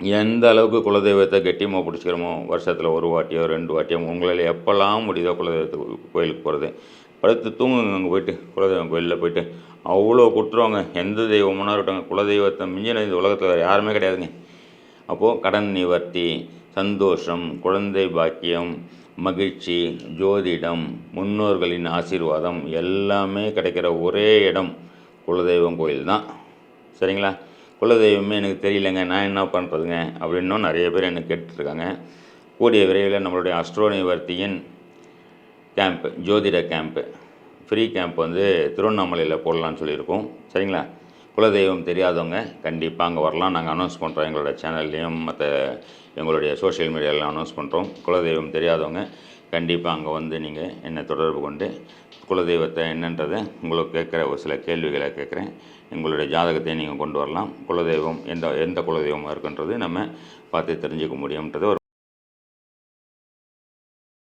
எந்த அளவுக்கு குலதெய்வத்தை கெட்டியமாக பிடிச்சிக்கிறோமோ, வருஷத்தில் 1 வாட்டியோ, 2 வாட்டியோ உங்களால் எப்போலாம் முடியுதோ குலதெய்வத்துக்கு கோயிலுக்கு போகிறது. படுத்து தூங்குங்க அங்கே போயிட்டு, குலதெய்வம் கோயிலில் போயிட்டு. அவ்வளோ குட்டுறவங்க, எந்த தெய்வம்னா இருக்கட்டும், குலதெய்வத்தை மிஞ்சின இந்த உலகத்தில் வேறு யாருமே கிடையாதுங்க. அப்போது கடன் நிவர்த்தி, சந்தோஷம், குழந்தை பாக்கியம், மகிழ்ச்சி, ஜோதிடம், முன்னோர்களின் ஆசீர்வாதம் எல்லாமே கிடைக்கிற ஒரே இடம் குலதெய்வம் கோயில் தான். சரிங்களா? குலதெய்வமே எனக்கு தெரியலங்க, நான் என்ன பண்ணுறதுங்க அப்படின்னும் நிறைய பேர் எனக்கு கேட்டுட்ருக்காங்க. கூடிய விரைவில் நம்மளுடைய அஸ்ட்ரோ நிவர்த்தியின் கேம்ப்பு, ஜோதிட கேம்ப்பு, ஃப்ரீ கேம்ப் வந்து திருவண்ணாமலையில் போடலான்னு சொல்லியிருக்கோம். சரிங்களா? குலதெய்வம் தெரியாதவங்க கண்டிப்பாக அங்கே வரலாம். நாங்கள் அனௌன்ஸ் பண்ணுறோம், எங்களோட சேனல்லையும் மற்ற எங்களுடைய சோஷியல் மீடியாவில் அனௌன்ஸ் பண்ணுறோம். குலதெய்வம் தெரியாதவங்க கண்டிப்பாக அங்கே வந்து நீங்கள் என்னை தொடர்பு கொண்டு குலதெய்வத்தை என்னன்றதை உங்களுக்கு கேட்குற ஒரு சில கேள்விகளை கேட்குறேன். எங்களுடைய ஜாதகத்தையும் நீங்கள் கொண்டு வரலாம். குலதெய்வம் எந்த குலதெய்வமாக இருக்குன்றது நம்ம பார்த்து தெரிஞ்சுக்க முடியும்ன்றது ஒரு